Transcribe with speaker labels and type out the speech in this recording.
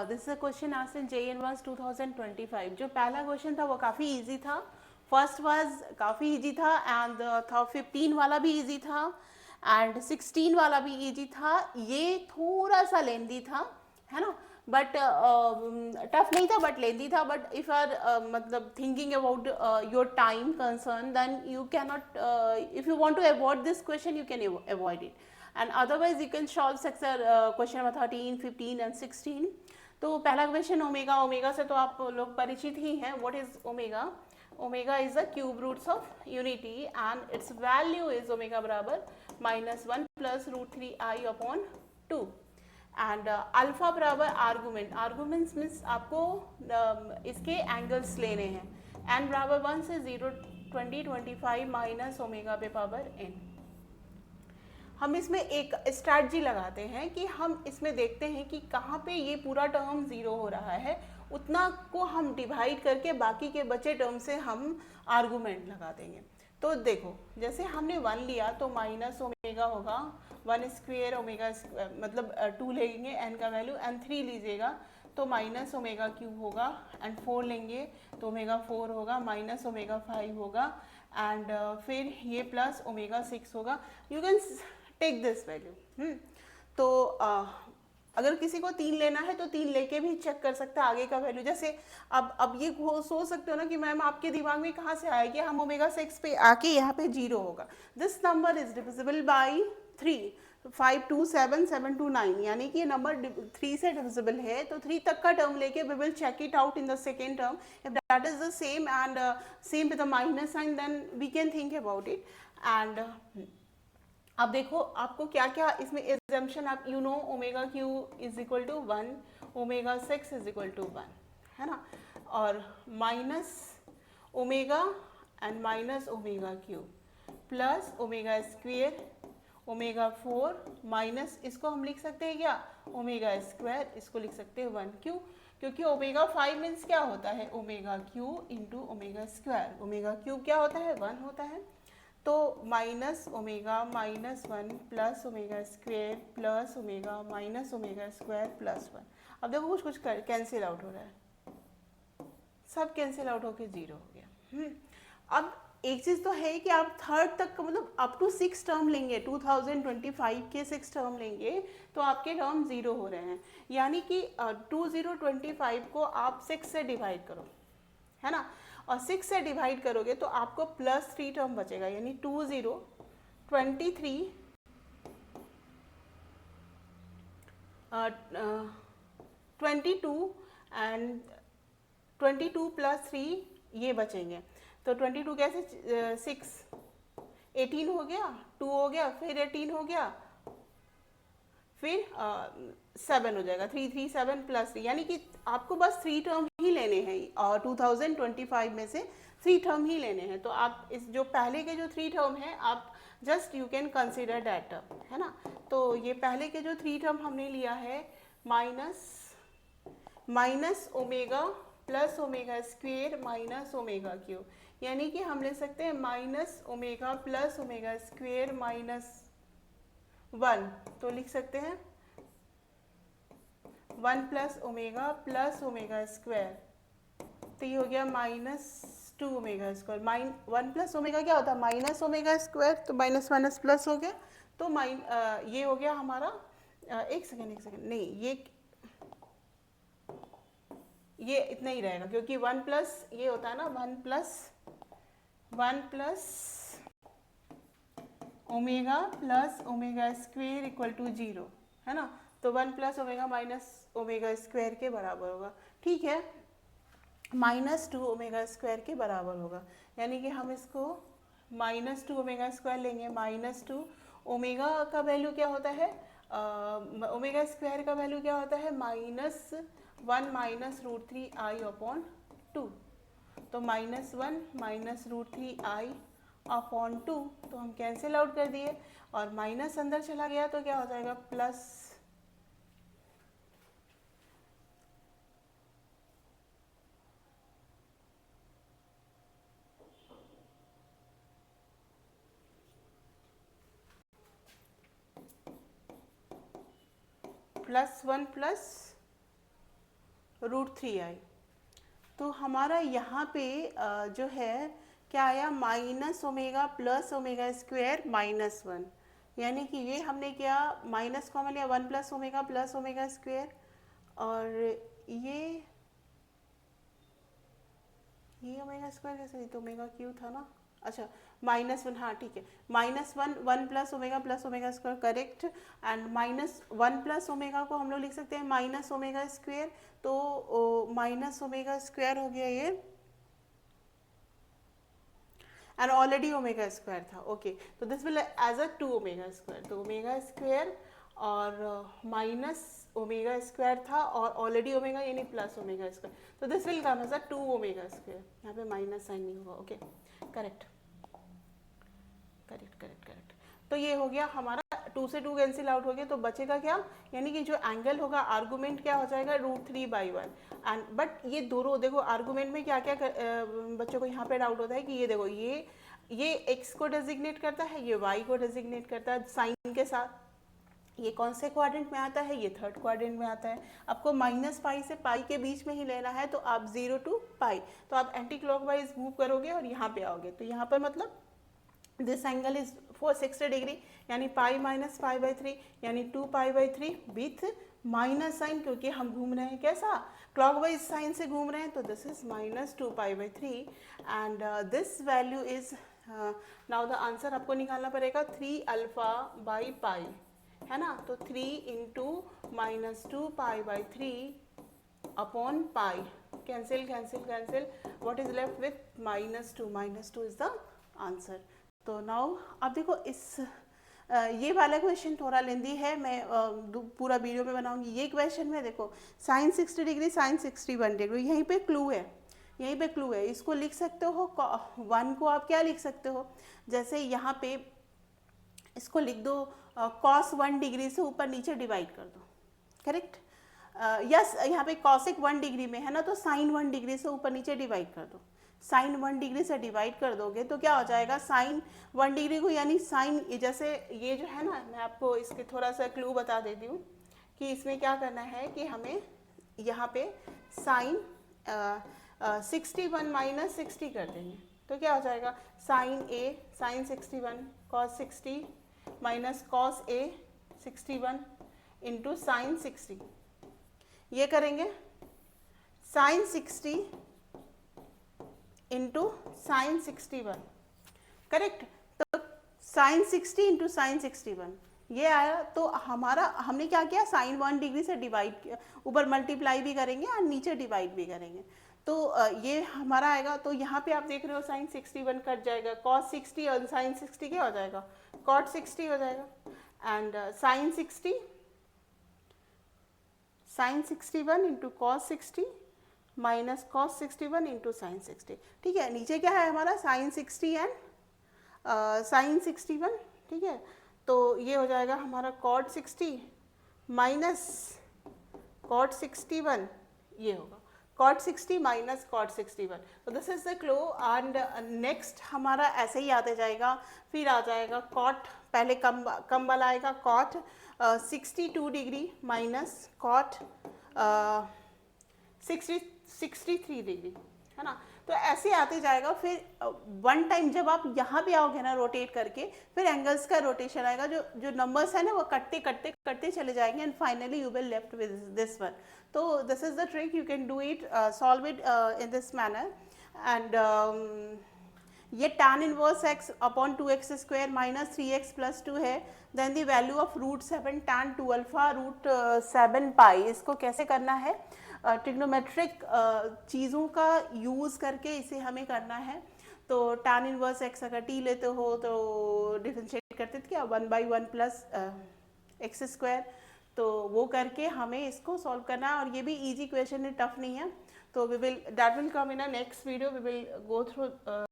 Speaker 1: This is a question asked in JEE Advanced 2025. जो पहला question था वो काफ़ी इजी था. फर्स्ट वाज काफ़ी इजी था एंड था 15 वाला भी इजी था एंड 16 वाला भी इजी था. ये थोड़ा सा लेंदी था, है ना, बट टफ नहीं था बट लेंदी था. बट इफ आर मतलब thinking about your time concern, then you can not, if you want to avoid this question you can avoid it, and otherwise you can solve question number 13, 15 and 16. तो पहला question omega. Omega से तो आप लोग परिचित ही हैं. What is omega? Omega is the cube roots of unity and its value is omega बराबर -1 प्लस √3i/2 एंड अल्फा बराबर आर्गूमेंट. आर्गूमेंट्स मीन्स आपको इसके एंगल्स लेने हैं. एन बराबर 1 से 0, 20, 25 माइनस ओमेगा पे पावर n. हम इसमें एक स्ट्रैटेजी लगाते हैं कि हम इसमें देखते हैं कि कहाँ पे ये पूरा टर्म ज़ीरो हो रहा है, उतना को हम डिवाइड करके बाकी के बचे टर्म से हम आर्गूमेंट लगा देंगे. तो देखो, जैसे हमने 1 लिया तो माइनस ओमेगा होगा 1 स्क्वेयर ओमेगा मतलब 2 लेंगे एन का वैल्यू, एंड 3 लीजिएगा तो माइनस ओमेगा क्यूब होगा, एंड 4 लेंगे तो ओमेगा 4 होगा, माइनस ओमेगा 5 होगा, एंड फिर ये प्लस ओमेगा 6 होगा. You can take this value. तो अगर किसी को 3 लेना है तो 3 लेके भी चेक कर सकता है आगे का वैल्यू. जैसे अब ये सोच सकते हो ना कि मैम आपके दिमाग में कहाँ से आया कि हम ओमेगा 6 पे आके यहाँ पे 0 होगा. This number is divisible by 3, 5 2 7 7 2 9, यानी कि ये नंबर 3 से डिविजिबल है. तो 3 तक का टर्म लेके we will check it out in the second term. If that is the same and same with the minus sign, then we can think about it. And अब देखो आपको क्या क्या इसमें एग्जाम्पशन, आप you know omega cube is equal to 1, omega 6 is equal to 1, है ना, और minus omega and minus omega cube plus omega square omega 4 minus, इसको हम लिख सकते हैं क्या, ओमेगा स्क्वायर, इसको लिख सकते हैं 1. क्यों? क्योंकि ओमेगा 5 मीन्स क्या होता है, omega cube into omega square. Omega cube क्या होता है, 1 होता है. तो minus omega -1 plus omega square plus omega minus omega square plus 1. अब देखो कुछ कुछ कैंसिल आउट हो रहा है, सब कैंसिल आउट होके 0 हो गया. अब एक चीज़ तो है कि आप थर्ड तक का मतलब अप टू 6 टर्म लेंगे, 2025 के 6 टर्म लेंगे तो आपके टर्म 0 हो रहे हैं. यानी कि 2025 को आप 6 से डिवाइड करो, है ना, और 6 से डिवाइड करोगे तो आपको +3 टर्म बचेगा. यानी 20 23 22 एंड 22 + 3 ये बचेंगे. तो 22 कैसे, 6 18 हो गया, 2 हो गया, फिर 18 हो गया, फिर 7 हो जाएगा, 3 3 7 +3. यानी कि आपको बस 3 टर्म ही लेने हैं और 2025 में से 3 टर्म ही लेने हैं. तो आप इस जो पहले के जो 3 टर्म हैं आप just you can consider that term, है ना. तो ये पहले के जो 3 टर्म हमने लिया है minus omega plus omega square minus omega cube, यानी कि हम ले सकते हैं minus omega plus omega square -1. तो लिख सकते हैं 1 प्लस ओमेगा स्क्वायर. तो ये हो गया -2 ओमेगा स्क्वायर. 1 प्लस ओमेगा क्या होता है, माइनस ओमेगा स्क्वायर, तो माइनस माइनस प्लस हो गया. तो ये हो गया हमारा, एक सेकेंड नहीं, ये इतना ही रहेगा क्योंकि 1 प्लस ये होता है ना 1 plus omega square equal to 0, है ना. तो 1 plus omega minus omega square के बराबर होगा. ठीक है, -2 ओमेगा स्क्वायर के बराबर होगा. यानी कि हम इसको -2 ओमेगा स्क्वायर लेंगे. -2 ओमेगा का वैल्यू क्या होता है, ओमेगा स्क्वायर का वैल्यू क्या होता है, -1 माइनस √3i/2. तो -1 माइनस √3i/2, तो हम कैंसिल आउट कर दिए और माइनस अंदर चला गया तो क्या हो जाएगा, प्लस. +1 plus √3i। तो हमारा यहाँ पे जो है क्या आया, minus omega plus omega square -1, यानी कि ये हमने क्या माइनस कॉमन लिया 1 प्लस ओमेगा स्क्वायर, और ये ओमेगा स्क्वायर कैसे, नहीं तो ओमेगा क्यू था ना, अच्छा -1, हाँ ठीक है, -1 plus omega square correct, and -1 plus omega को हम लोग लिख सकते हैं माइनस ओमेगा स्क्वायर, तो माइनस ओमेगा स्क्वायर हो गया ये, एंड ऑलरेडी ओमेगा स्क्वायर था, ओके, तो this will as a 2 omega square, तो ओमेगा स्क्वायर और माइनस ओमेगा स्क्वायर था और ऑलरेडी ओमेगा यानी प्लस ओमेगा स्क्वायर, तो this will come as a 2 omega square, यहाँ पे माइनस साइन नहीं होगा, okay, correct correct correct correct. तो ये हो गया हमारा 2 से 2 कैंसिल आउट हो गया, तो बचेगा क्या, यानी कि जो एंगल होगा आर्गूमेंट क्या हो जाएगा √3/1, एंड बट ये दोनों देखो आर्गूमेंट में क्या क्या बच्चों को यहाँ पे डाउट होता है कि ये देखो ये x को डेजिग्नेट करता है, ये y को डेजिग्नेट करता है साइन के साथ, ये कौन से क्वाड्रेंट में आता है, ये थर्ड क्वाड्रेंट में आता है। आपको -π से पाई के बीच में ही लेना है, तो आप 0 to π, तो आप एंटी क्लॉकवाइज मूव करोगे और यहाँ पे आओगे, तो यहाँ पर मतलब दिस एंगल इज 460 डिग्री, यानी पाई माइनस π/3, यानी 2π/3 विथ माइनस साइन, क्योंकि हम घूम रहे हैं कैसा क्लॉकवाइज साइन से घूम रहे हैं, तो this is -2π/3, and this value is now the answer आपको निकालना पड़ेगा 3α/π, है ना, तो 3 into -2π/3 upon pi, cancel cancel cancel, what is left with -2 is the answer. तो नाउ अब देखो इस ये वाला क्वेश्चन थोड़ा लेंदी है, मैं पूरा वीडियो में बनाऊंगी। ये क्वेश्चन में देखो साइन 60 डिग्री साइन 61 डिग्री, यहीं पे क्लू है, यहीं पे क्लू है, इसको लिख सकते हो 1 को आप क्या लिख सकते हो, जैसे यहाँ पे इसको लिख दो cos 1 डिग्री से ऊपर नीचे डिवाइड कर दो, करेक्ट, यस यहाँ पे cosec 1 डिग्री में है ना, तो साइन 1 डिग्री से ऊपर नीचे डिवाइड कर दो, साइन 1 डिग्री से डिवाइड कर दोगे तो क्या हो जाएगा, साइन 1 डिग्री को यानी साइन, जैसे ये जो है ना, मैं आपको इसके थोड़ा सा क्लू बता देती हूँ कि इसमें क्या करना है कि हमें यहाँ पे साइन 61 माइनस 60 कर देंगे, तो क्या हो जाएगा sign A sign 61 cos 60 minus cos A 61 into sine 60, ये करेंगे साइन 60 इंटू साइन 61, करेक्ट, तो साइन 60 इंटू साइन 61 ये आया, तो हमारा हमने क्या किया साइन 1 डिग्री से डिवाइड किया, ऊपर मल्टीप्लाई भी करेंगे और नीचे डिवाइड भी करेंगे, तो ये हमारा आएगा, तो यहाँ पे आप देख रहे हो साइन 61 कट जाएगा, cos 60 और साइन 60 क्या हो जाएगा cot 60 हो जाएगा, and sine 61 into cos 60 minus cos 61 into sine 60, ठीक है, नीचे क्या है हमारा साइन 60 एंड साइन 61, ठीक है, तो ये हो जाएगा हमारा cot 60 माइनस cot 61, ये होगा cot 60 माइनस cot 61, तो this is the close, and next हमारा ऐसे ही आते जाएगा, फिर आ जाएगा cot, पहले कम वाला आएगा cot 62 degree minus cot 63 degree, है ना, तो ऐसे आते जाएगा, फिर वन टाइम जब आप यहाँ पे आओगे ना रोटेट करके, फिर एंगल्स का रोटेशन आएगा, जो नंबर्स है ना वो कटते कटते कटते चले जाएंगे, and finally you will left with this one, तो this is the trick, you can do it, solve it in this manner, and ये tan inverse x upon 2x square minus 3x plus 2 है, then the value of √7 tan 2 alpha √7 pi, इसको कैसे करना है, trigonometric चीज़ों का use करके इसे हमें करना है, तो tan इनवर्स x अगर t लेते हो तो डिफरेंशिएट करते थे क्या 1/1 प्लस x स्क्वायर, तो वो करके हमें इसको सॉल्व करना है, और ये भी इजी क्वेश्चन है, टफ नहीं है, तो we will that will come in a next video, we will go through